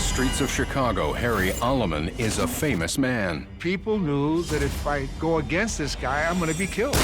streets of Chicago, Harry Aleman is a famous man. People knew that if I go against this guy, I'm going to be killed.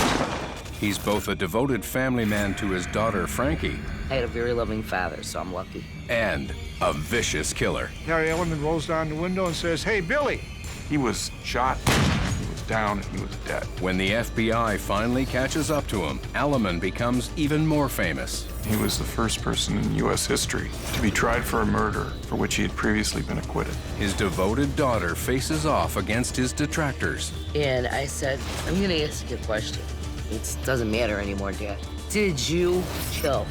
He's both a devoted family man to his daughter, Franky, I had a very loving father, so I'm lucky. and a vicious killer. Harry Aleman rolls down the window and says, "Hey, Billy." He was shot, he was down, and he was dead. When the FBI finally catches up to him, Aleman becomes even more famous. He was the first person in U.S. history to be tried for a murder for which he had previously been acquitted. His devoted daughter faces off against his detractors. And I said, I'm gonna ask you a question. It doesn't matter anymore, Dad. Did you kill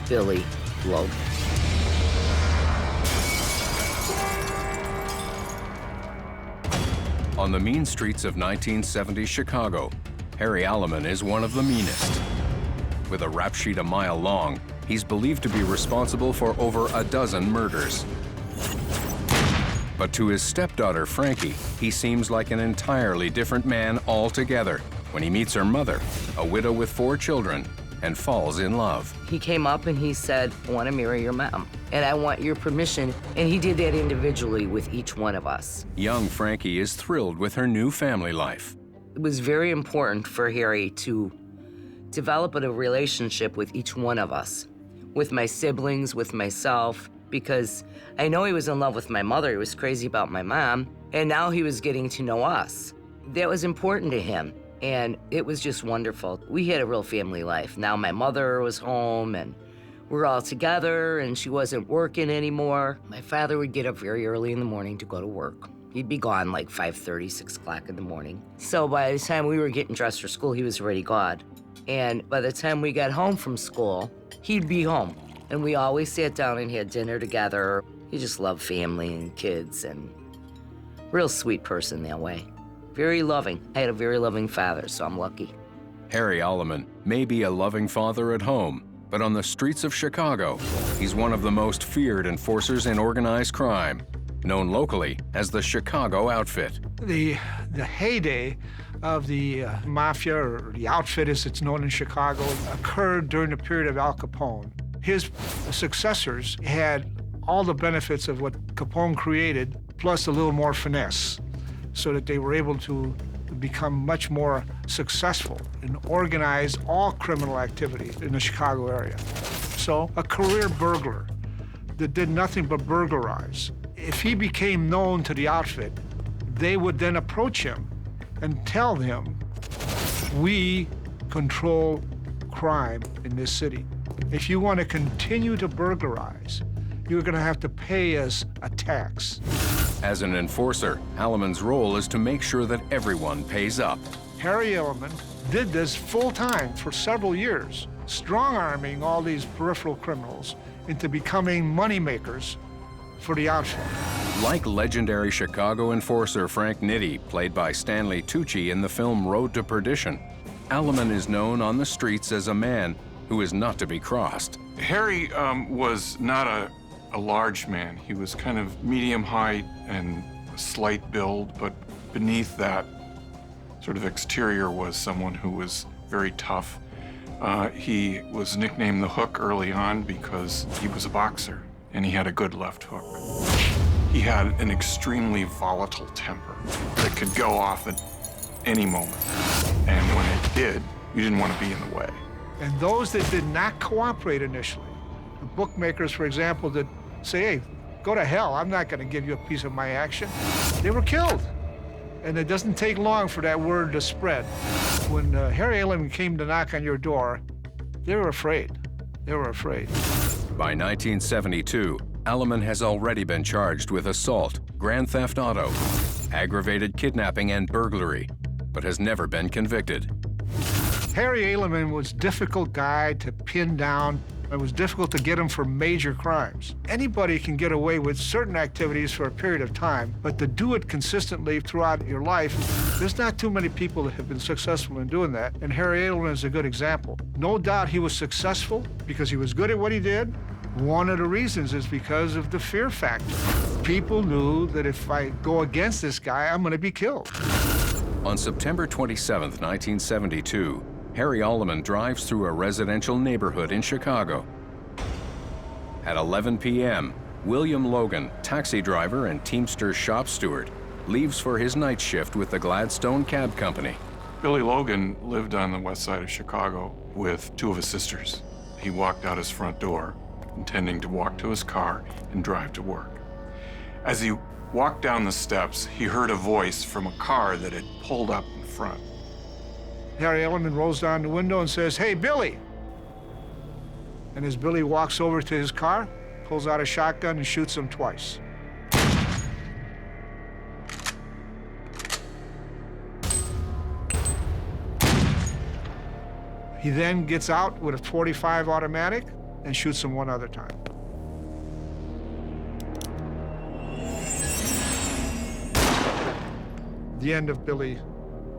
Billy Logan? On the mean streets of 1970 Chicago, Harry Aleman is one of the meanest. With a rap sheet a mile long, he's believed to be responsible for over a dozen murders. But to his stepdaughter, Franky, he seems like an entirely different man altogether when he meets her mother, a widow with 4 children, and falls in love. He came up and he said, I want to marry your mom, and I want your permission. And he did that individually with each one of us. Young Franky is thrilled with her new family life. It was very important for Harry to develop a relationship with each one of us, with my siblings, with myself, because I know he was in love with my mother. He was crazy about my mom, and now he was getting to know us. That was important to him, and it was just wonderful. We had a real family life. Now my mother was home, and we're all together, and she wasn't working anymore. My father would get up very early in the morning to go to work. He'd be gone like 5:30, 6 o'clock in the morning. So by the time we were getting dressed for school, he was already gone. And by the time we got home from school, he'd be home. And we always sat down and had dinner together. He just loved family and kids, and real sweet person that way. Very loving. I had a very loving father, so I'm lucky. Harry Aleman may be a loving father at home, but on the streets of Chicago, he's one of the most feared enforcers in organized crime, known locally as the Chicago Outfit. The heyday of the mafia, or the outfit as it's known in Chicago, occurred during the period of Al Capone. His successors had all the benefits of what Capone created, plus a little more finesse, so that they were able to become much more successful and organize all criminal activity in the Chicago area. So a career burglar that did nothing but burglarize. If he became known to the outfit, they would then approach him and tell him, we control crime in this city. If you want to continue to burglarize, you're going to have to pay us a tax. As an enforcer, Aleman's role is to make sure that everyone pays up. Harry Aleman did this full-time for several years, strong-arming all these peripheral criminals into becoming moneymakers for the outfit. Like legendary Chicago enforcer Frank Nitti, played by Stanley Tucci in the film Road to Perdition, Aleman is known on the streets as a man who is not to be crossed. Harry was not a large man. He was kind of medium height and slight build, but beneath that sort of exterior was someone who was very tough. He was nicknamed The Hook early on because he was a boxer, and he had a good left hook. He had an extremely volatile temper that could go off at any moment. And when it did, you didn't want to be in the way. And those that did not cooperate initially, the bookmakers, for example, that say, hey, go to hell, I'm not going to give you a piece of my action, they were killed. And it doesn't take long for that word to spread. When Harry Aleman came to knock on your door, they were afraid. They were afraid. By 1972, Aleman has already been charged with assault, grand theft auto, aggravated kidnapping, and burglary, but has never been convicted. Harry Aleman was a difficult guy to pin down. It was difficult to get him for major crimes. Anybody can get away with certain activities for a period of time, but to do it consistently throughout your life, there's not too many people that have been successful in doing that, and Harry Aleman is a good example. No doubt he was successful because he was good at what he did. One of the reasons is because of the fear factor. People knew that if I go against this guy, I'm going to be killed. On September 27, 1972, Harry Aleman drives through a residential neighborhood in Chicago. At 11 p.m., William Logan, taxi driver and Teamster shop steward, leaves for his night shift with the Gladstone Cab Company. Billy Logan lived on the west side of Chicago with two of his sisters. He walked out his front door, intending to walk to his car and drive to work. As he walked down the steps, he heard a voice from a car that had pulled up in front. Harry Aleman rolls down the window and says, "Hey, Billy." And as Billy walks over to his car, pulls out a shotgun and shoots him twice. He then gets out with a .45 automatic and shoots him one other time. The end of Billy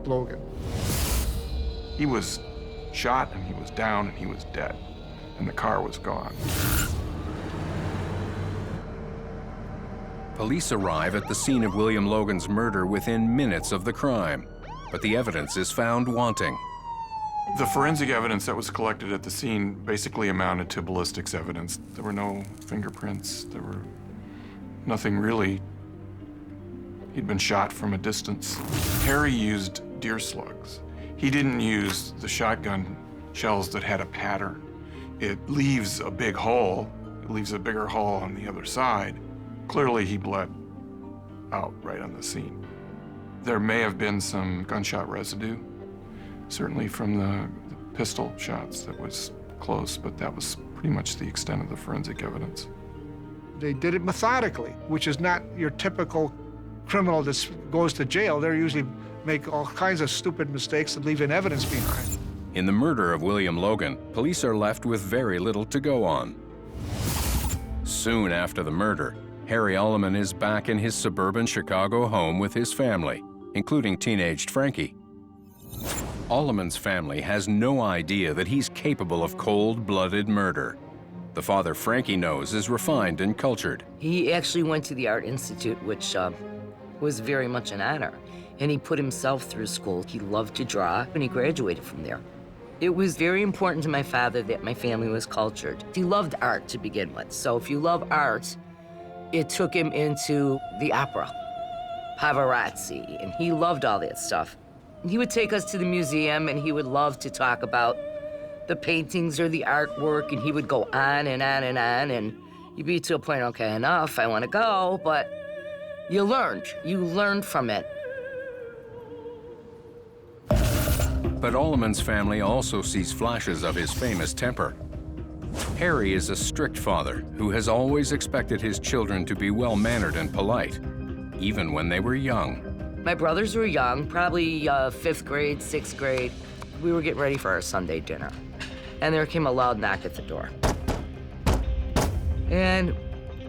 Logan. He was shot and he was down and he was dead, and the car was gone. Police arrive at the scene of William Logan's murder within minutes of the crime, but the evidence is found wanting. The forensic evidence that was collected at the scene basically amounted to ballistics evidence. There were no fingerprints, there were nothing really. He'd been shot from a distance. Harry used deer slugs. He didn't use the shotgun shells that had a pattern. It leaves a big hole. It leaves a bigger hole on the other side. Clearly, he bled out right on the scene. There may have been some gunshot residue, certainly from the pistol shots that was close, but that was pretty much the extent of the forensic evidence. They did it methodically, which is not your typical criminal that goes to jail. They usually make all kinds of stupid mistakes and leaving evidence behind. In the murder of William Logan, police are left with very little to go on. Soon after the murder, Harry Aleman is back in his suburban Chicago home with his family, including teenaged Franky. Aleman's family has no idea that he's capable of cold-blooded murder. The father Franky knows is refined and cultured. He actually went to the Art Institute, which was very much an honor. And he put himself through school. He loved to draw, and he graduated from there. It was very important to my father that my family was cultured. He loved art to begin with. So if you love art, it took him into the opera, Pavarotti, and he loved all that stuff. He would take us to the museum, and he would love to talk about the paintings or the artwork, and he would go on and on and on, and you'd be to a point, okay, enough, I want to go, but you learned from it. But Aleman's family also sees flashes of his famous temper. Harry is a strict father who has always expected his children to be well-mannered and polite, even when they were young. My brothers were young, probably 5th grade, 6th grade. We were getting ready for our Sunday dinner, and there came a loud knock at the door. And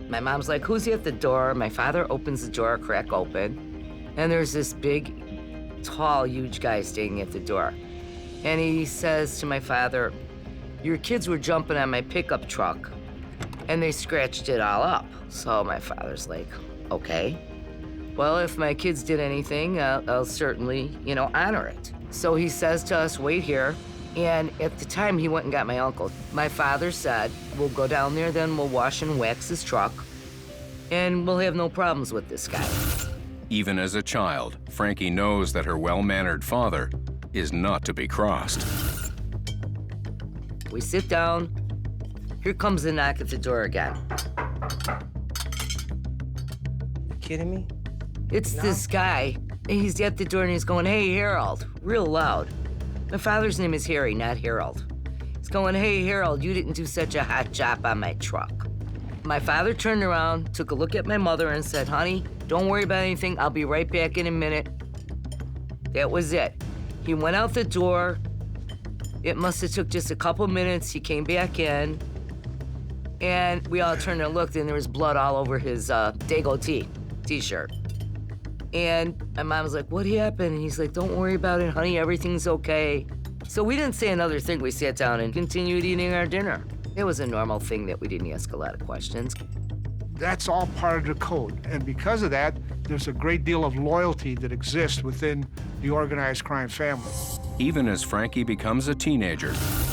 my mom's like, "Who's at the door?" My father opens the door, crack open, and there's this big, tall, huge guy standing at the door. And he says to my father, "Your kids were jumping on my pickup truck, and they scratched it all up." So my father's like, "Okay. Well, if my kids did anything, I'll certainly, honor it." So he says to us, "Wait here." And at the time, he went and got my uncle. My father said, "We'll go down there, then we'll wash and wax his truck, and we'll have no problems with this guy." Even as a child, Franky knows that her well-mannered father is not to be crossed. We sit down. Here comes the knock at the door again. You kidding me? It's this guy. He's at the door and he's going, "Hey, Harold," real loud. My father's name is Harry, not Harold. He's going, "Hey, Harold, you didn't do such a hot job on my truck." My father turned around, took a look at my mother and said, "Honey, don't worry about anything. I'll be right back in a minute." That was it. He went out the door. It must have took just a couple minutes. He came back in, and we all turned and looked, and there was blood all over his Dago t-shirt. And my mom was like, "What happened?" And he's like, "Don't worry about it, honey. Everything's okay." So we didn't say another thing. We sat down and continued eating our dinner. It was a normal thing that we didn't ask a lot of questions. That's all part of the code. And because of that, there's a great deal of loyalty that exists within the organized crime family. Even as Franky becomes a teenager,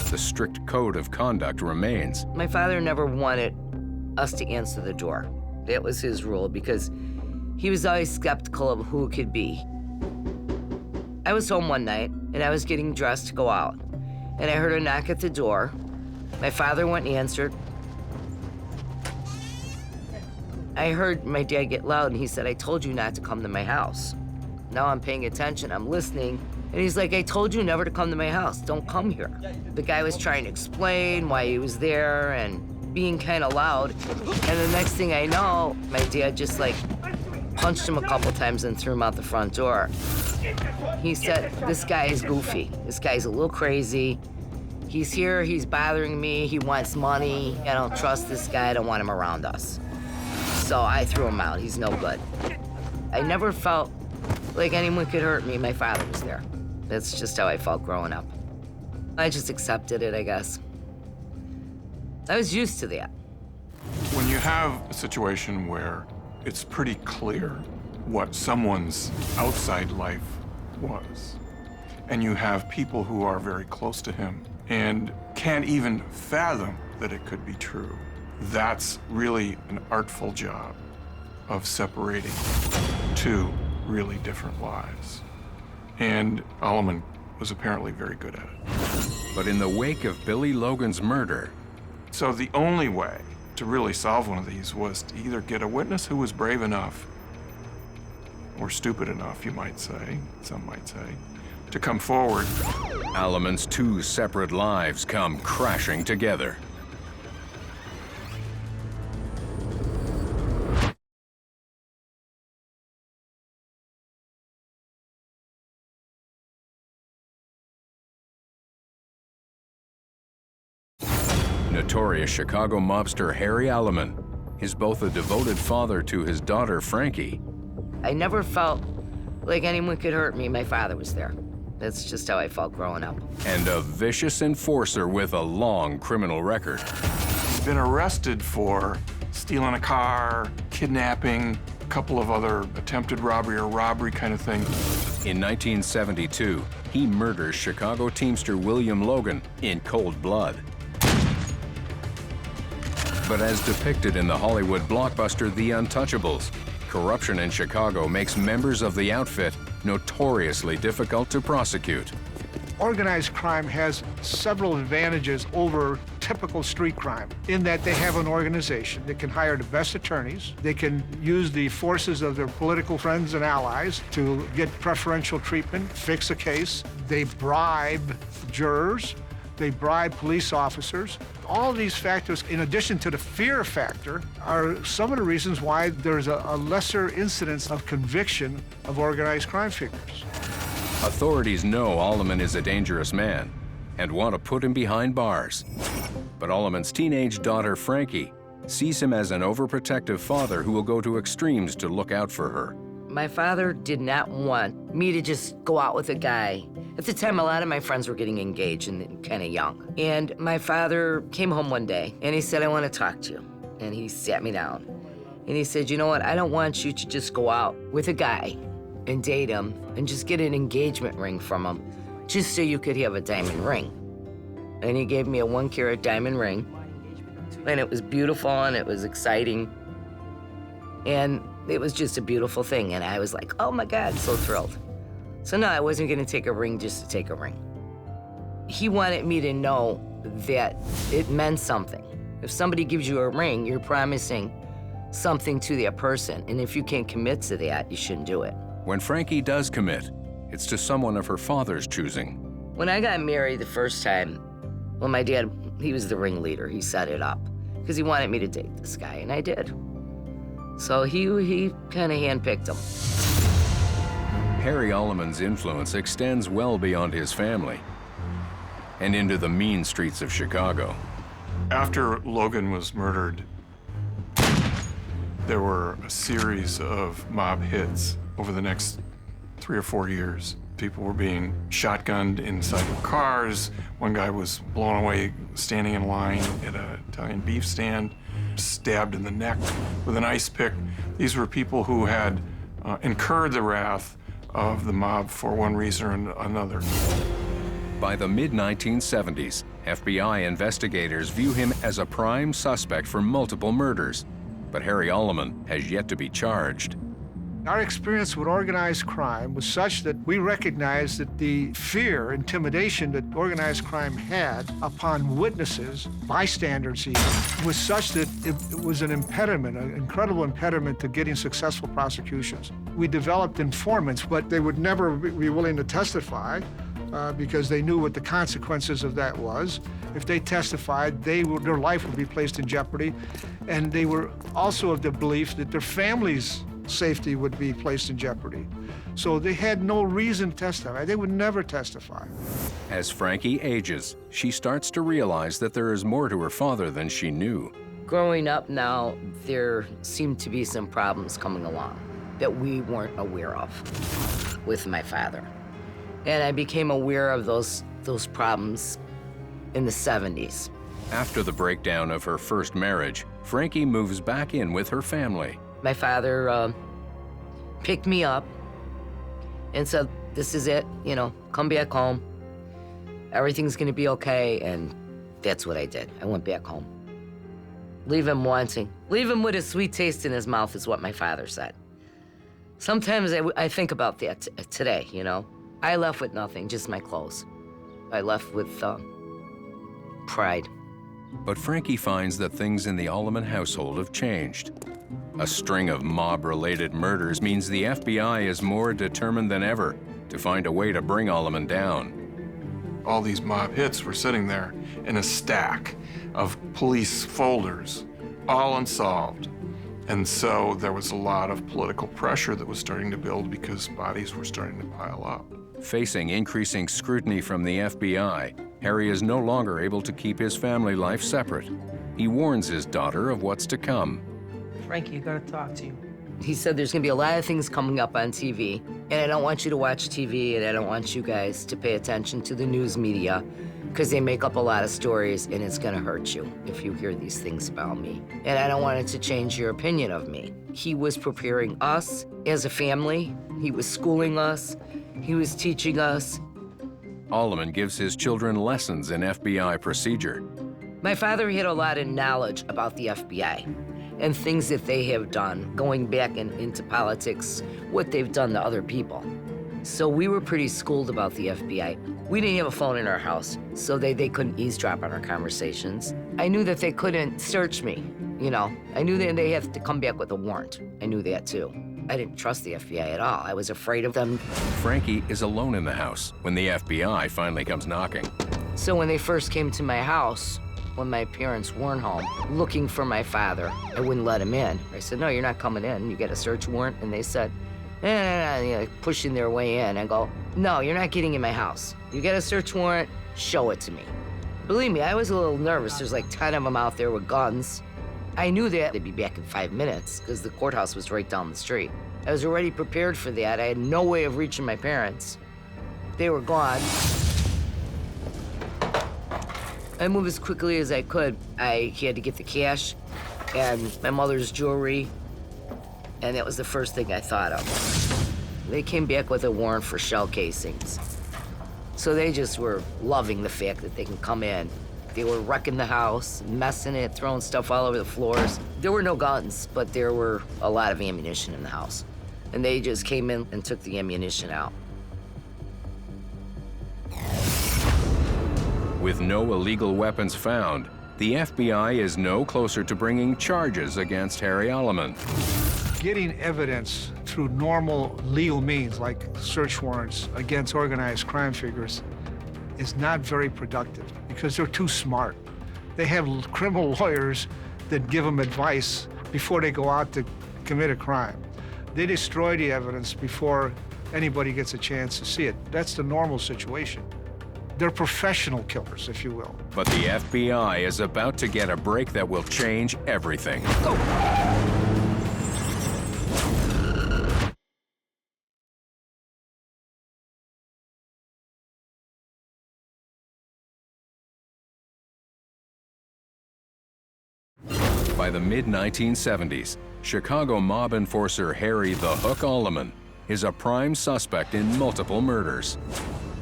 the strict code of conduct remains. My father never wanted us to answer the door. That was his rule because he was always skeptical of who it could be. I was home one night and I was getting dressed to go out and I heard a knock at the door. My father went and answered. I heard my dad get loud and he said, "I told you not to come to my house." Now I'm paying attention, I'm listening, and he's like, "I told you never to come to my house, don't come here." The guy was trying to explain why he was there and being kind of loud. And the next thing I know, my dad just like punched him a couple times and threw him out the front door. He said, "This guy is goofy. This guy's a little crazy. He's here, he's bothering me, he wants money. I don't trust this guy, I don't want him around us." So I threw him out, he's no good. I never felt like anyone could hurt me. My father was there. That's just how I felt growing up. I just accepted it, I guess. I was used to that. When you have a situation where it's pretty clear what someone's outside life was, and you have people who are very close to him and can't even fathom that it could be true, that's really an artful job of separating two really different lives. And Aleman was apparently very good at it. But in the wake of Billy Logan's murder, So the only way to really solve one of these was to either get a witness who was brave enough, or stupid enough, you might say, some might say, to come forward. Aleman's two separate lives come crashing together. Notorious Chicago mobster Harry Aleman is both a devoted father to his daughter, Franky. I never felt like anyone could hurt me. My father was there. That's just how I felt growing up. And a vicious enforcer with a long criminal record. He's been arrested for stealing a car, kidnapping, a couple of other attempted robbery or robbery kind of thing. In 1972, he murders Chicago teamster William Logan in cold blood. But as depicted in the Hollywood blockbuster The Untouchables, corruption in Chicago makes members of the outfit notoriously difficult to prosecute. Organized crime has several advantages over typical street crime in that they have an organization that can hire the best attorneys. They can use the forces of their political friends and allies to get preferential treatment, fix a case. They bribe jurors. They bribe police officers. All these factors, in addition to the fear factor, are some of the reasons why there's a lesser incidence of conviction of organized crime figures. Authorities know Aleman is a dangerous man and want to put him behind bars. But Aleman's teenage daughter, Franky, sees him as an overprotective father who will go to extremes to look out for her. My father did not want me to just go out with a guy. At the time, a lot of my friends were getting engaged and kind of young. And my father came home one day and he said, "I want to talk to you." And he sat me down and he said, "You know what? I don't want you to just go out with a guy and date him and just get an engagement ring from him just so you could have a diamond ring." And he gave me a 1-carat diamond ring. And it was beautiful and it was exciting. And it was just a beautiful thing. And I was like, oh my God, so thrilled. So no, I wasn't gonna take a ring just to take a ring. He wanted me to know that it meant something. If somebody gives you a ring, you're promising something to that person. And if you can't commit to that, you shouldn't do it. When Franky does commit, it's to someone of her father's choosing. When I got married the first time, well, my dad, he was the ringleader. He set it up because he wanted me to date this guy, and I did. So he kind of handpicked him. Harry Aleman's influence extends well beyond his family and into the mean streets of Chicago. After Logan was murdered, there were a series of mob hits over the next 3 or 4 years. People were being shotgunned inside of cars. One guy was blown away standing in line at an Italian beef stand, stabbed in the neck with an ice pick. These were people who had incurred the wrath of the mob for one reason or another. By the mid-1970s, FBI investigators view him as a prime suspect for multiple murders, but Harry Aleman has yet to be charged. Our experience with organized crime was such that we recognized that the fear, intimidation that organized crime had upon witnesses, bystanders even, was such that it was an impediment, an incredible impediment to getting successful prosecutions. We developed informants, but they would never be willing to testify because they knew what the consequences of that was. If they testified, their life would be placed in jeopardy, and they were also of the belief that their families' safety would be placed in jeopardy. So they had no reason to testify. They would never testify. As Franky ages, she starts to realize that there is more to her father than she knew. Growing up now, there seemed to be some problems coming along that we weren't aware of with my father. And I became aware of those problems in the 70s. After the breakdown of her first marriage, Franky moves back in with her family. My father picked me up and said, this is it, you know, come back home. Everything's gonna be okay, and that's what I did. I went back home. Leave him wanting. Leave him with a sweet taste in his mouth is what my father said. Sometimes I think about that today, you know. I left with nothing, just my clothes. I left with pride. But Franky finds that things in the Aleman household have changed. A string of mob-related murders means the FBI is more determined than ever to find a way to bring Aleman down. All these mob hits were sitting there in a stack of police folders, all unsolved. And so there was a lot of political pressure that was starting to build because bodies were starting to pile up. Facing increasing scrutiny from the FBI, Harry is no longer able to keep his family life separate. He warns his daughter of what's to come. Franky, I gotta talk to you. He said there's gonna be a lot of things coming up on TV, and I don't want you to watch TV, and I don't want you guys to pay attention to the news media, because they make up a lot of stories, and it's gonna hurt you if you hear these things about me. And I don't want it to change your opinion of me. He was preparing us as a family. He was schooling us. He was teaching us. Aleman gives his children lessons in FBI procedure. My father had a lot of knowledge about the FBI and things that they have done, going back into politics, what they've done to other people. So we were pretty schooled about the FBI. We didn't have a phone in our house, so they couldn't eavesdrop on our conversations. I knew that they couldn't search me, you know. I knew that they have to come back with a warrant. I knew that too. I didn't trust the FBI at all. I was afraid of them. Franky is alone in the house when the FBI finally comes knocking. So when they first came to my house, when my parents weren't home, looking for my father, I wouldn't let him in. I said, no, you're not coming in. You get a search warrant. And they said, no, you know, pushing their way in. I go, no, you're not getting in my house. You get a search warrant, show it to me. Believe me, I was a little nervous. There's like 10 of them out there with guns. I knew that they'd be back in 5 minutes because the courthouse was right down the street. I was already prepared for that. I had no way of reaching my parents. They were gone. I moved as quickly as I could. I had to get the cash and my mother's jewelry, and that was the first thing I thought of. They came back with a warrant for shell casings. So they just were loving the fact that they can come in. They were wrecking the house, messing it, throwing stuff all over the floors. There were no guns, but there were a lot of ammunition in the house. And they just came in and took the ammunition out. With no illegal weapons found, the FBI is no closer to bringing charges against Harry Aleman. Getting evidence through normal legal means, like search warrants against organized crime figures, is not very productive because they're too smart. They have criminal lawyers that give them advice before they go out to commit a crime. They destroy the evidence before anybody gets a chance to see it. That's the normal situation. They're professional killers, if you will. But the FBI is about to get a break that will change everything. Go! By the mid-1970s, Chicago mob enforcer Harry The Hook Aleman is a prime suspect in multiple murders.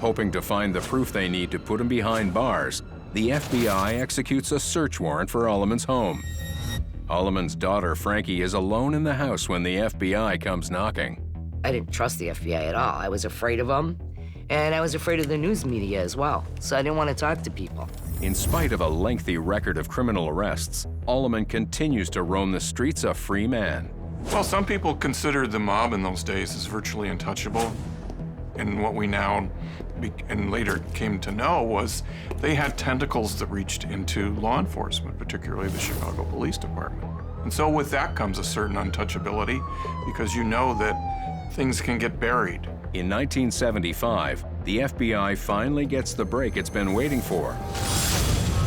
Hoping to find the proof they need to put him behind bars, the FBI executes a search warrant for Aleman's home. Aleman's daughter, Franky, is alone in the house when the FBI comes knocking. I didn't trust the FBI at all. I was afraid of them, and I was afraid of the news media as well, so I didn't want to talk to people. In spite of a lengthy record of criminal arrests, Aleman continues to roam the streets a free man. Well, some people considered the mob in those days as virtually untouchable. And what we now and later came to know was they had tentacles that reached into law enforcement, particularly the Chicago Police Department. And so with that comes a certain untouchability because you know that things can get buried. In 1975, the FBI finally gets the break it's been waiting for,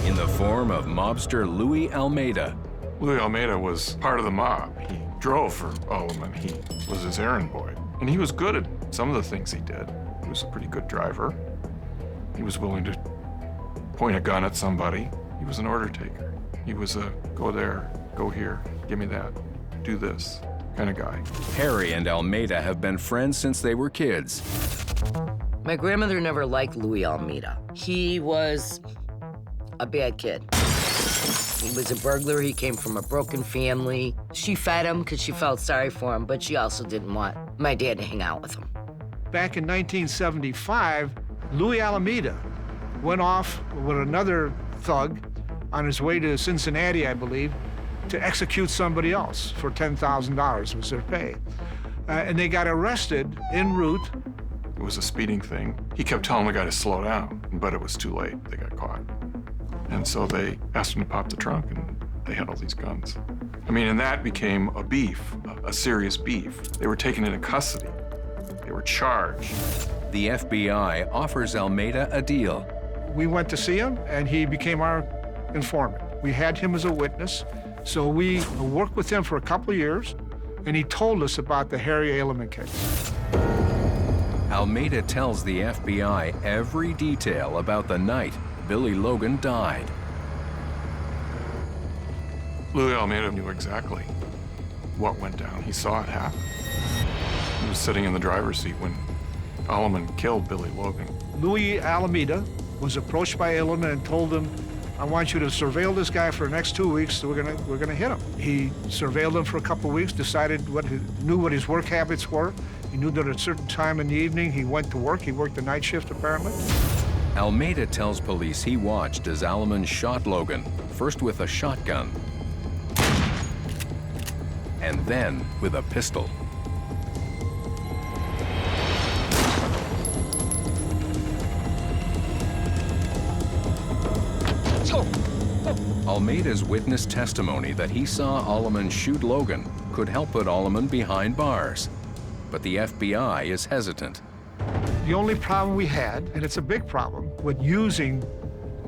in the form of mobster Louis Almeida. Louis Almeida was part of the mob. He drove for Aleman. He was his errand boy. And he was good at some of the things he did. He was a pretty good driver. He was willing to point a gun at somebody. He was an order taker. He was a go there, go here, give me that, do this kind of guy. Harry and Almeida have been friends since they were kids. My grandmother never liked Louis Almeida. He was a bad kid. He was a burglar. He came from a broken family. She fed him because she felt sorry for him, but she also didn't want my dad to hang out with him. Back in 1975, Louis Alameda went off with another thug on his way to Cincinnati, I believe, to execute somebody else for $10,000 was their pay. And they got arrested en route. It was a speeding thing. He kept telling the guy to slow down, but it was too late. They got caught. And so they asked him to pop the trunk, and they had all these guns. I mean, and that became a beef, a serious beef. They were taken into custody. They were charged. The FBI offers Almeida a deal. We went to see him, and he became our informant. We had him as a witness, so we worked with him for a couple of years, and he told us about the Harry Aleman case. Almeida tells the FBI every detail about the night Billy Logan died. Louis Almeida knew exactly what went down. He saw it happen. He was sitting in the driver's seat when Aleman killed Billy Logan. Louis Alameda was approached by Aleman and told him, I want you to surveil this guy for the next 2 weeks, so we're gonna hit him. He surveilled him for a couple of weeks, knew what his work habits were. He knew that at a certain time in the evening he went to work. He worked the night shift, apparently. Almeida tells police he watched as Aleman shot Logan, first with a shotgun, and then with a pistol. Almeida's witness testimony that he saw Aleman shoot Logan could help put Aleman behind bars. But the FBI is hesitant. The only problem we had, and it's a big problem, with using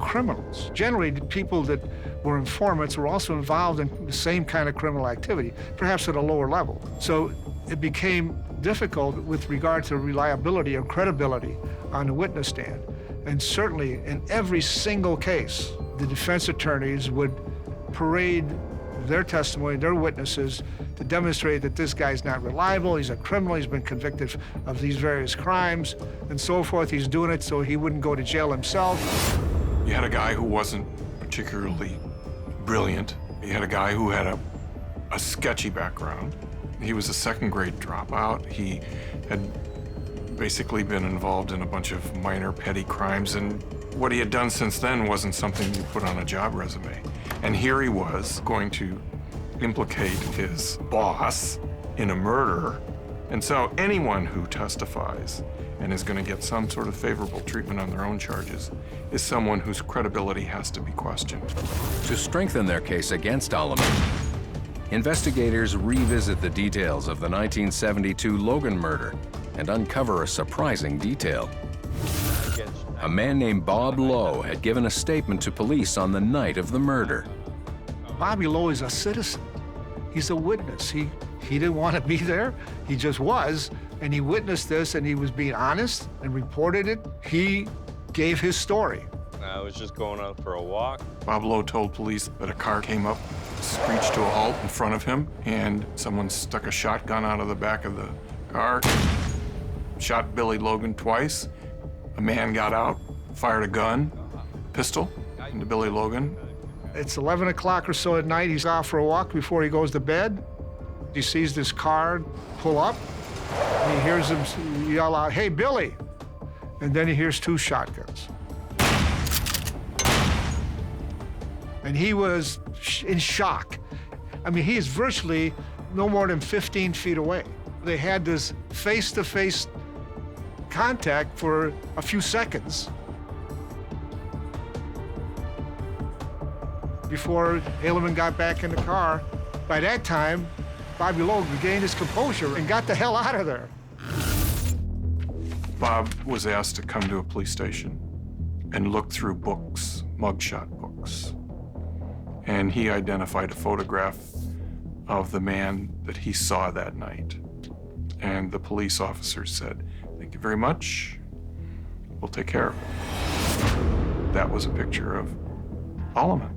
criminals. Generally, the people that were informants were also involved in the same kind of criminal activity, perhaps at a lower level. So it became difficult with regard to reliability or credibility on the witness stand. And certainly, in every single case, the defense attorneys would parade their testimony, their witnesses, to demonstrate that this guy's not reliable, he's a criminal, he's been convicted of these various crimes, and so forth. He's doing it so he wouldn't go to jail himself. You had a guy who wasn't particularly brilliant. You had a guy who had a sketchy background. He was a second-grade dropout. He had basically been involved in a bunch of minor petty crimes, and what he had done since then wasn't something you put on a job resume. And here he was going to implicate his boss in a murder. And so anyone who testifies and is going to get some sort of favorable treatment on their own charges is someone whose credibility has to be questioned. To strengthen their case against Aleman, investigators revisit the details of the 1972 Logan murder and uncover a surprising detail. A man named Bob Lowe had given a statement to police on the night of the murder. Bobby Lowe is a citizen. He's a witness. He didn't want to be there. He just was, and he witnessed this, and he was being honest and reported it. He gave his story. I was just going out for a walk. Bob Lowe told police that a car came up, screeched to a halt in front of him, and someone stuck a shotgun out of the back of the car, shot Billy Logan twice. A man got out, fired a gun, pistol, into Billy Logan. It's 11 o'clock or so at night. He's off for a walk before he goes to bed. He sees this car pull up. And he hears him yell out, "Hey, Billy!" And then he hears 2 shotguns. And he was in shock. I mean, he is virtually no more than 15 feet away. They had this face-to-face contact for a few seconds before Aleman got back in the car. By that time, Bobby Logan regained his composure and got the hell out of there. Bob was asked to come to a police station and look through books, mugshot books. And he identified a photograph of the man that he saw that night. And the police officer said, "Thank you very much. We'll take care of it." That was a picture of Aleman.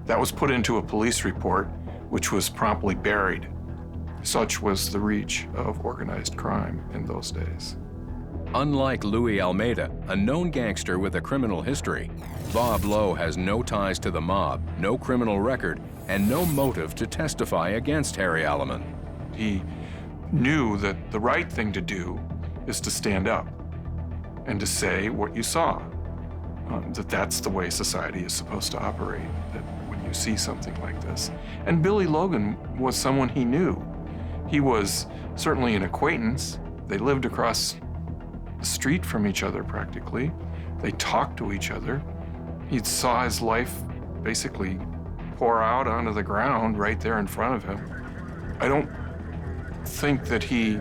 That was put into a police report, which was promptly buried. Such was the reach of organized crime in those days. Unlike Louis Almeida, a known gangster with a criminal history, Bob Lowe has no ties to the mob, no criminal record, and no motive to testify against Harry Aleman. He knew that the right thing to do is to stand up and to say what you saw, that that's the way society is supposed to operate, that when you see something like this. And Billy Logan was someone he knew. He was certainly an acquaintance. They lived across the street from each other practically. They talked to each other. He saw his life basically pour out onto the ground right there in front of him. I don't think that he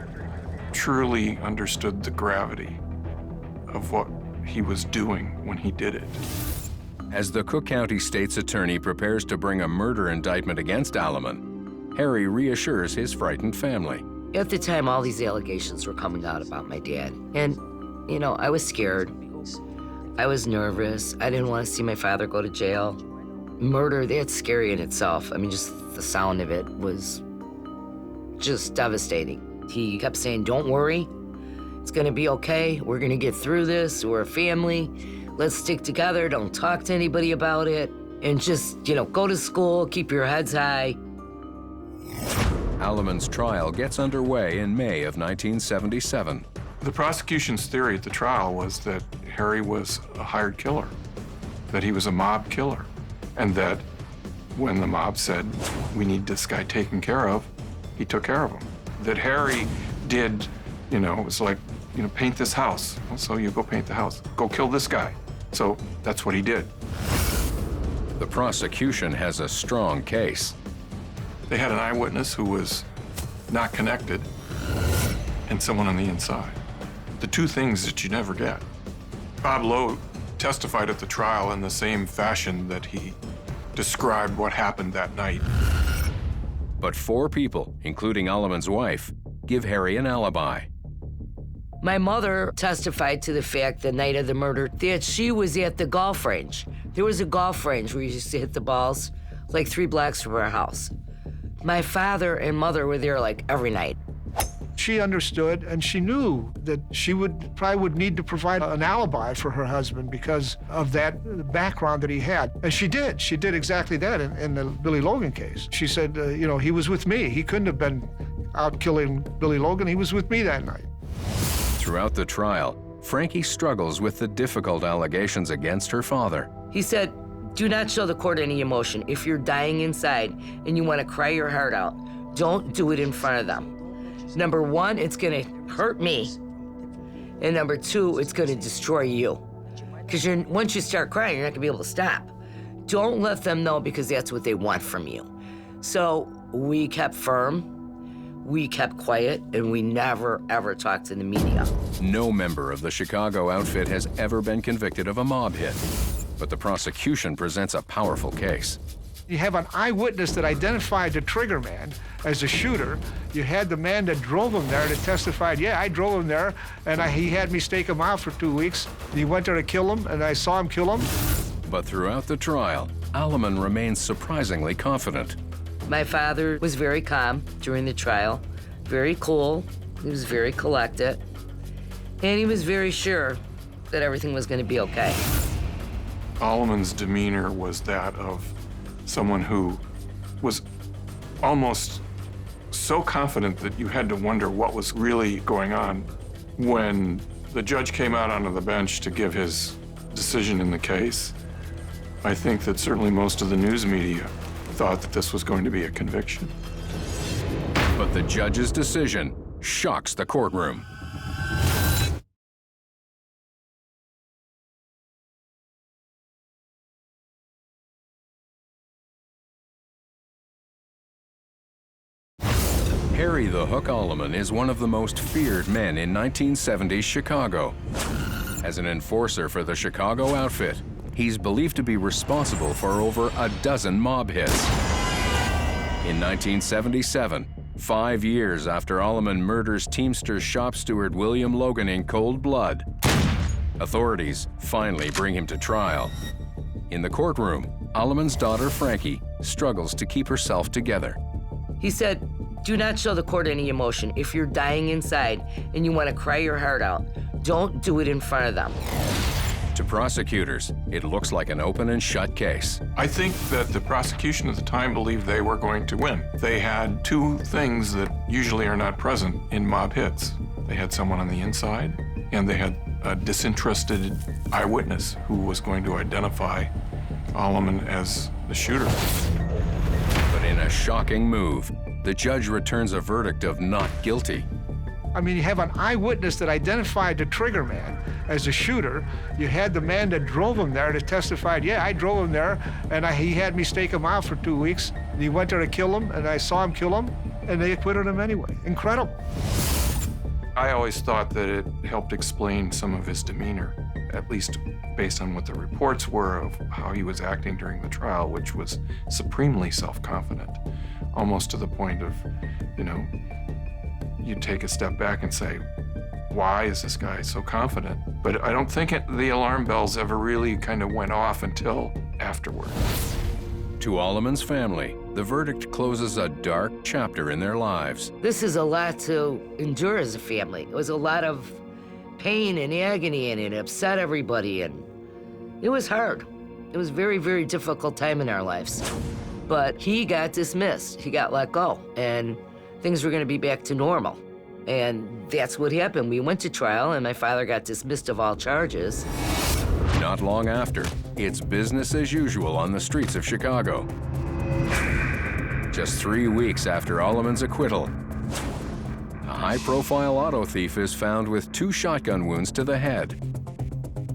truly understood the gravity of what he was doing when he did it. As the Cook County State's attorney prepares to bring a murder indictment against Aleman, Harry reassures his frightened family. At the time, all these allegations were coming out about my dad. And, you know, I was scared. I was nervous. I didn't want to see my father go to jail. Murder, that's scary in itself. I mean, just the sound of it was just devastating. He kept saying, "Don't worry. It's gonna be okay. We're gonna get through this. We're a family. Let's stick together. Don't talk to anybody about it. And just, you know, go to school, keep your heads high." Aleman's trial gets underway in May of 1977. The prosecution's theory at the trial was that Harry was a hired killer, that he was a mob killer, and that when the mob said, "We need this guy taken care of," he took care of him. That Harry did, you know, it was like, you know, paint this house. Well, so you go paint the house. Go kill this guy. So that's what he did. The prosecution has a strong case. They had an eyewitness who was not connected and someone on the inside. The two things that you never get. Bob Lowe testified at the trial in the same fashion that he described what happened that night. But 4 people, including Aleman's wife, give Harry an alibi. My mother testified to the fact the night of the murder that she was at the golf range. There was a golf range where you used to hit the balls, like 3 blocks from our house. My father and mother were there like every night. She understood, and she knew that she probably would need to provide an alibi for her husband because of that background that he had. And she did. She did exactly that in the Billy Logan case. She said, you know, he was with me. He couldn't have been out killing Billy Logan. He was with me that night. Throughout the trial, Franky struggles with the difficult allegations against her father. He said, "Do not show the court any emotion. If you're dying inside and you want to cry your heart out, don't do it in front of them. Number 1, it's gonna hurt me. And number 2, it's gonna destroy you. Because once you start crying, you're not gonna be able to stop. Don't let them know because that's what they want from you." So we kept firm, we kept quiet, and we never, ever talked to the media. No member of the Chicago outfit has ever been convicted of a mob hit. But the prosecution presents a powerful case. You have an eyewitness that identified the trigger man as a shooter. You had the man that drove him there that testified, "Yeah, I drove him there, and he had me stake him out for 2 weeks. He went there to kill him, and I saw him kill him." But throughout the trial, Aleman remains surprisingly confident. My father was very calm during the trial, very cool, he was very collected, and he was very sure that everything was gonna be okay. Aleman's demeanor was that of someone who was almost so confident that you had to wonder what was really going on. When the judge came out onto the bench to give his decision in the case, I think that certainly most of the news media thought that this was going to be a conviction. But the judge's decision shocks the courtroom. Harry the Hook Aleman is one of the most feared men in 1970s Chicago. As an enforcer for the Chicago outfit, he's believed to be responsible for over a dozen mob hits. In 1977, 5 years after Aleman murders Teamsters shop steward William Logan in cold blood, authorities finally bring him to trial. In the courtroom, Aleman's daughter Franky struggles to keep herself together. He said, "Do not show the court any emotion. If you're dying inside and you want to cry your heart out, don't do it in front of them." To prosecutors, it looks like an open and shut case. I think that the prosecution at the time believed they were going to win. They had two things that usually are not present in mob hits. They had someone on the inside, and they had a disinterested eyewitness who was going to identify Aleman as the shooter. But in a shocking move, the judge returns a verdict of not guilty. I mean, you have an eyewitness that identified the trigger man as the shooter. You had the man that drove him there that testified, yeah, I drove him there, and he had me stake him out for 2 weeks. And he went there to kill him, and I saw him kill him, and they acquitted him anyway. Incredible. I always thought that it helped explain some of his demeanor, at least based on what the reports were of how he was acting during the trial, which was supremely self-confident, almost to the point of, you take a step back and say, why is this guy so confident? But I don't think the alarm bells ever really kind of went off until afterward. To Aleman's family, the verdict closes a dark chapter in their lives. This is a lot to endure as a family. It was a lot of pain and agony, and it upset everybody, and it was hard. It was a very, very difficult time in our lives. But he got dismissed. He got let go, and things were going to be back to normal. And that's what happened. We went to trial, and my father got dismissed of all charges. Not long after, it's business as usual on the streets of Chicago. Just 3 weeks after Aleman's acquittal, a high-profile auto thief is found with 2 shotgun wounds to the head.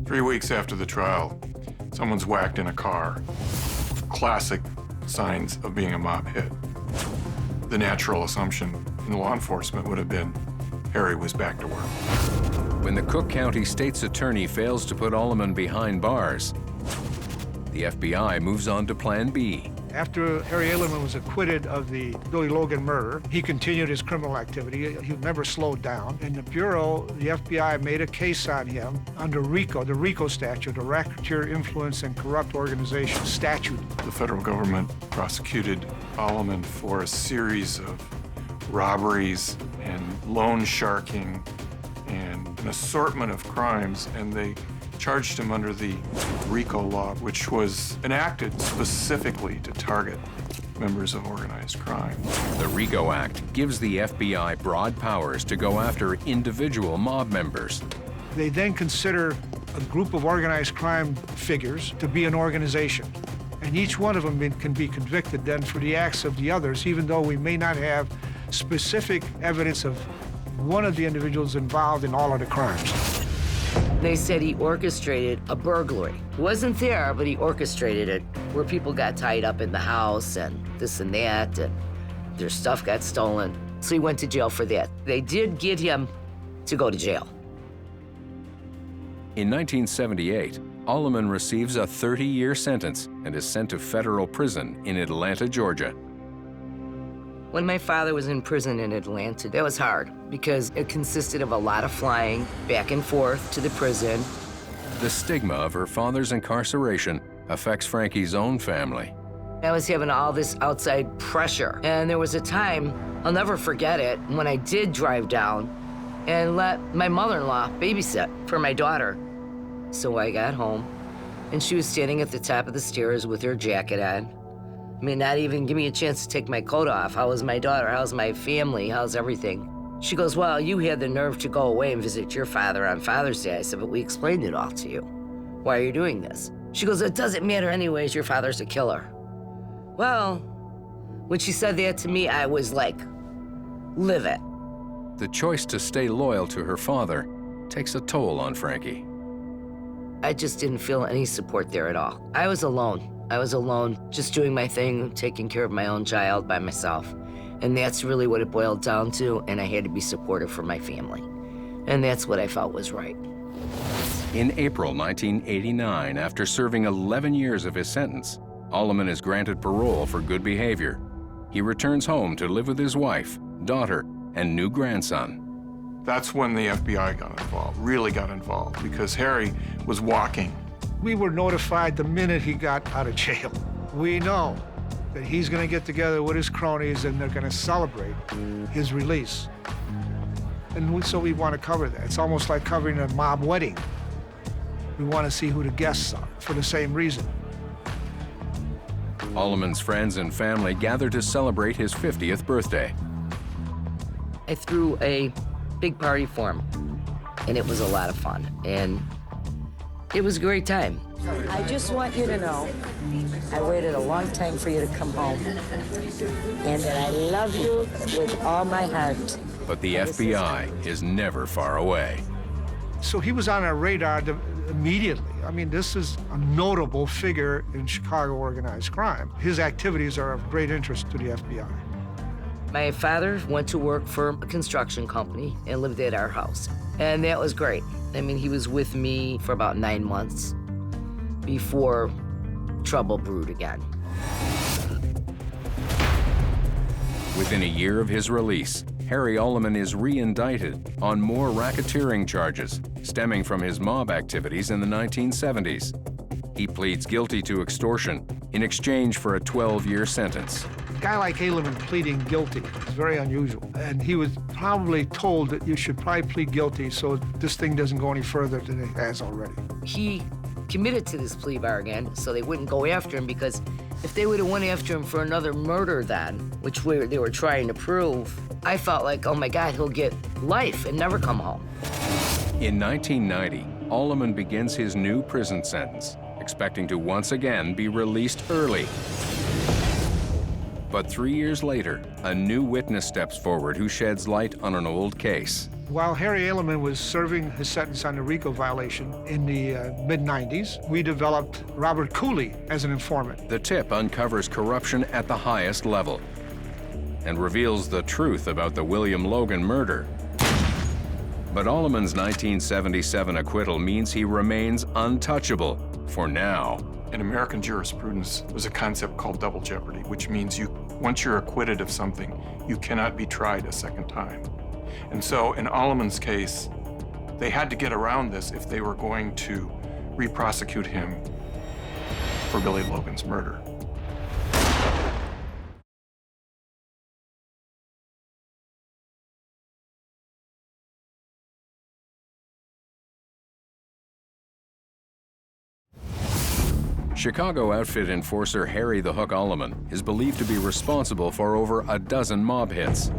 3 weeks after the trial, someone's whacked in a car. Classic signs of being a mob hit. The natural assumption in law enforcement would have been Harry was back to work. When the Cook County State's attorney fails to put Aleman behind bars, the FBI moves on to Plan B. After Harry Aleman was acquitted of the Billy Logan murder, he continued his criminal activity. He never slowed down. In the Bureau, the FBI made a case on him under RICO, the RICO statute, the Racketeer Influence and Corrupt Organization statute. The federal government prosecuted Aleman for a series of robberies and loan sharking and an assortment of crimes, and they charged him under the RICO law, which was enacted specifically to target members of organized crime. The RICO Act gives the FBI broad powers to go after individual mob members. They then consider a group of organized crime figures to be an organization. And each one of them can be convicted then for the acts of the others, even though we may not have specific evidence of one of the individuals involved in all of the crimes. They said he orchestrated a burglary. Wasn't there, but he orchestrated it, where people got tied up in the house and this and that, and their stuff got stolen. So he went to jail for that. They did get him to go to jail. In 1978, Aleman receives a 30-year sentence and is sent to federal prison in Atlanta, Georgia. When my father was in prison in Atlanta, that was hard because it consisted of a lot of flying back and forth to the prison. The stigma of her father's incarceration affects Franky's own family. I was having all this outside pressure, and there was a time, I'll never forget it, when I did drive down and let my mother-in-law babysit for my daughter. So I got home, And she was standing at the top of the stairs with her jacket on. I mean, not even give me a chance to take my coat off. How was my daughter? How's my family? How's everything? She goes, well, you had the nerve to go away and visit your father on Father's Day. I said, but we explained it all to you. Why are you doing this? She goes, it doesn't matter anyways, your father's a killer. Well, when she said that to me, I was like, live it. The choice to stay loyal to her father takes a toll on Franky. I just didn't feel any support there at all. I was alone. I was alone, just doing my thing, taking care of my own child by myself. And that's really what it boiled down to, and I had to be supportive for my family. And that's what I felt was right. In April 1989, after serving 11 years of his sentence, Aleman is granted parole for good behavior. He returns home to live with his wife, daughter, and new grandson. That's when the FBI got involved, really got involved, because Harry was walking. We were notified the minute he got out of jail. We know that he's going to get together with his cronies and they're going to celebrate his release. And so we want to cover that. It's almost like covering a mob wedding. We want to see who the guests are for the same reason. Aleman's friends and family gather to celebrate his 50th birthday. I threw a big party for him, and it was a lot of fun, and it was a great time. I just want you to know I waited a long time for you to come home, and that I love you with all my heart. But the FBI is never far away. So he was on our radar immediately. I mean, this is a notable figure in Chicago organized crime. His activities are of great interest to the FBI. My father went to work for a construction company and lived at our house, and that was great. I mean, he was with me for about 9 months before trouble brewed again. Within a year of his release, Harry Aleman is re-indicted on more racketeering charges stemming from his mob activities in the 1970s. He pleads guilty to extortion in exchange for a 12-year sentence. A guy like Aleman pleading guilty is very unusual, and he was probably told that you should probably plead guilty so this thing doesn't go any further than it has already. He committed to this plea bargain so they wouldn't go after him, because if they would have went after him for another murder then, which they were trying to prove, I felt like, oh my God, he'll get life and never come home. In 1990, Aleman begins his new prison sentence, expecting to once again be released early. But 3 years later, a new witness steps forward who sheds light on an old case. While Harry Aleman was serving his sentence on the RICO violation in the mid-90s, we developed Robert Cooley as an informant. The tip uncovers corruption at the highest level and reveals the truth about the William Logan murder. But Aleman's 1977 acquittal means he remains untouchable for now. In American jurisprudence, there's a concept called double jeopardy, which means once you're acquitted of something, you cannot be tried a second time. And so in Aleman's case, they had to get around this if they were going to re-prosecute him for Billy Logan's murder. Chicago outfit enforcer Harry The Hook Aleman is believed to be responsible for over a dozen mob hits.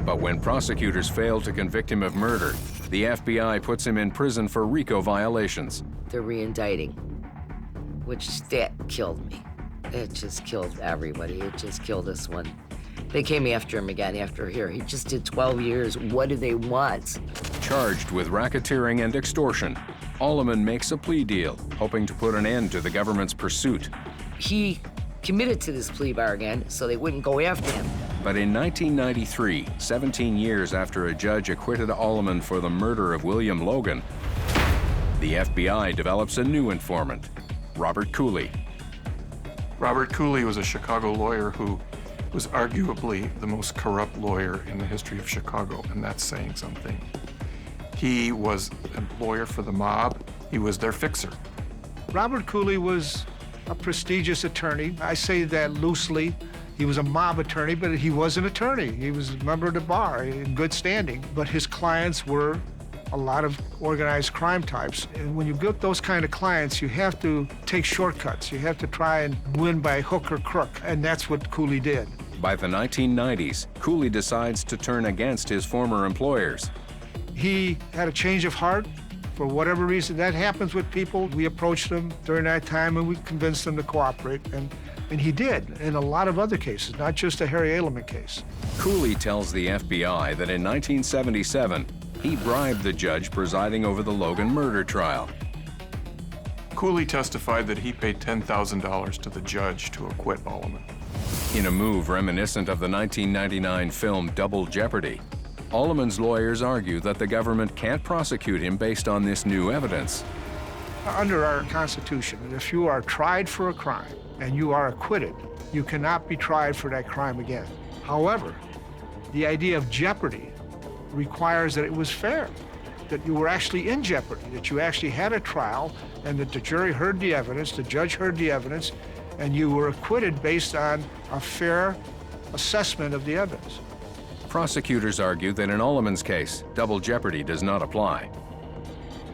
But when prosecutors fail to convict him of murder, the FBI puts him in prison for RICO violations. They're re-indicting, which that killed me. It just killed everybody. It just killed this one. They came after him again after here. He just did 12 years. What do they want? Charged with racketeering and extortion, Aleman makes a plea deal, hoping to put an end to the government's pursuit. He committed to this plea bargain so they wouldn't go after him. But in 1993, 17 years after a judge acquitted Aleman for the murder of William Logan, the FBI develops a new informant, Robert Cooley. Robert Cooley was a Chicago lawyer who was arguably the most corrupt lawyer in the history of Chicago, and that's saying something. He was a lawyer for the mob. He was their fixer. Robert Cooley was a prestigious attorney. I say that loosely. He was a mob attorney, but he was an attorney. He was a member of the bar in good standing, but his clients were a lot of organized crime types. And when you get those kind of clients, you have to take shortcuts. You have to try and win by hook or crook, and that's what Cooley did. By the 1990s, Cooley decides to turn against his former employers. He had a change of heart. For whatever reason, that happens with people. We approached him during that time and we convinced him to cooperate, and he did in a lot of other cases, not just the Harry Aleman case. Cooley tells the FBI that in 1977, he bribed the judge presiding over the Logan murder trial. Cooley testified that he paid $10,000 to the judge to acquit Aleman. In a move reminiscent of the 1999 film Double Jeopardy, Aleman's lawyers argue that the government can't prosecute him based on this new evidence. Under our Constitution, if you are tried for a crime and you are acquitted, you cannot be tried for that crime again. However, the idea of jeopardy requires that it was fair, that you were actually in jeopardy, that you actually had a trial and that the jury heard the evidence, the judge heard the evidence, and you were acquitted based on a fair assessment of the evidence. Prosecutors argue that in Aleman's case, double jeopardy does not apply.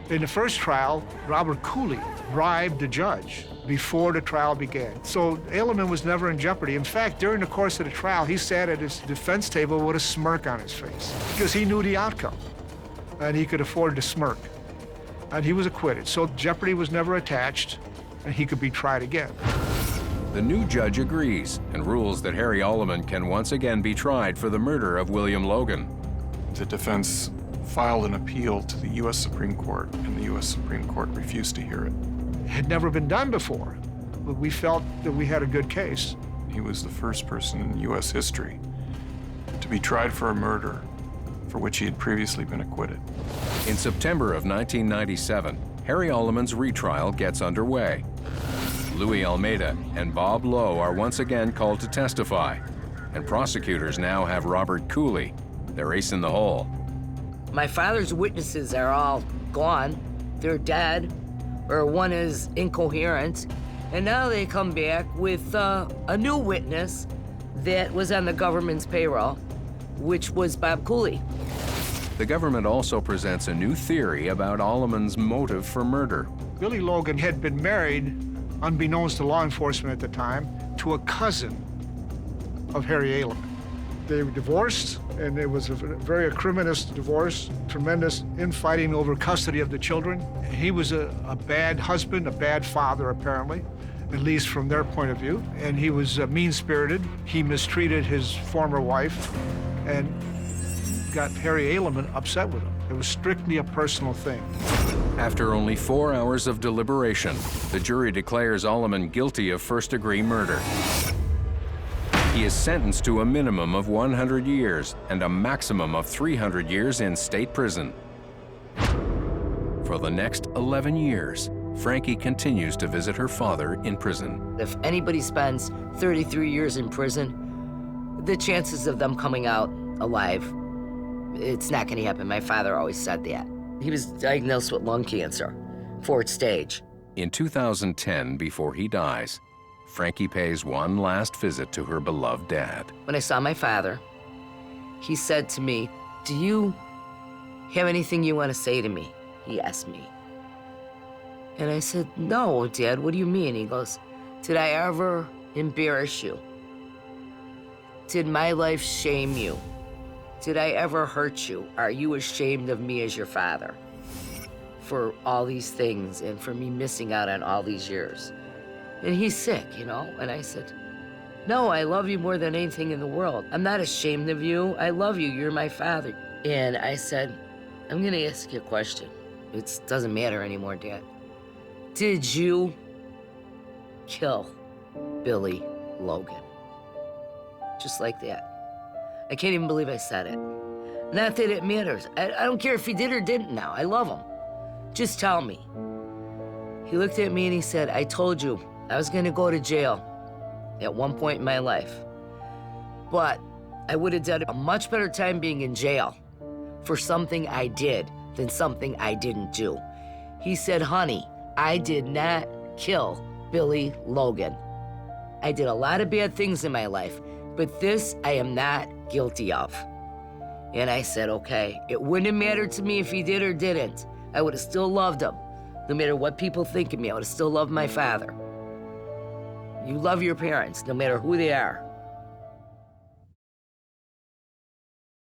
In the first trial, Robert Cooley bribed the judge before the trial began. So Aleman was never in jeopardy. In fact, during the course of the trial, he sat at his defense table with a smirk on his face because he knew the outcome and he could afford to smirk. And he was acquitted. So jeopardy was never attached and he could be tried again. The new judge agrees and rules that Harry Aleman can once again be tried for the murder of William Logan. The defense filed an appeal to the U.S. Supreme Court, and the U.S. Supreme Court refused to hear it. It had never been done before, but we felt that we had a good case. He was the first person in U.S. history to be tried for a murder for which he had previously been acquitted. In September of 1997, Harry Aleman's retrial gets underway. Louis Almeida and Bob Lowe are once again called to testify, and prosecutors now have Robert Cooley, their ace in the hole. My father's witnesses are all gone. They're dead, or one is incoherent. And now they come back with a new witness that was on the government's payroll, which was Bob Cooley. The government also presents a new theory about Aleman's motive for murder. Billy Logan had been married, unbeknownst to law enforcement at the time, to a cousin of Harry Aleman. They were divorced, and it was a very acrimonious divorce, tremendous infighting over custody of the children. He was a bad husband, a bad father, apparently, at least from their point of view, and he was mean-spirited. He mistreated his former wife and got Harry Aleman upset with him. It was strictly a personal thing. After only 4 hours of deliberation, the jury declares Aleman guilty of first-degree murder. He is sentenced to a minimum of 100 years and a maximum of 300 years in state prison. For the next 11 years, Franky continues to visit her father in prison. If anybody spends 33 years in prison, the chances of them coming out alive, it's not gonna happen. My father always said that. He was diagnosed with lung cancer, 4th stage. In 2010, before he dies, Franky pays one last visit to her beloved dad. When I saw my father, he said to me, "Do you have anything you want to say to me?" He asked me. And I said, "No, Dad, what do you mean?" He goes, "Did I ever embarrass you? Did my life shame you? Did I ever hurt you? Are you ashamed of me as your father for all these things and for me missing out on all these years?" And he's sick, you know? And I said, "No, I love you more than anything in the world. I'm not ashamed of you. I love you. You're my father." And I said, "I'm gonna ask you a question. It doesn't matter anymore, Dad. Did you kill Billy Logan?" Just like that. I can't even believe I said it. Not that it matters. I don't care if he did or didn't now. I love him. Just tell me. He looked at me and he said, "I told you I was gonna go to jail at one point in my life, but I would have done a much better time being in jail for something I did than something I didn't do." He said, "Honey, I did not kill Billy Logan. I did a lot of bad things in my life, but this I am not guilty of." And I said, okay. It wouldn't have mattered to me if he did or didn't. I would have still loved him. No matter what people think of me, I would have still loved my father. You love your parents, no matter who they are.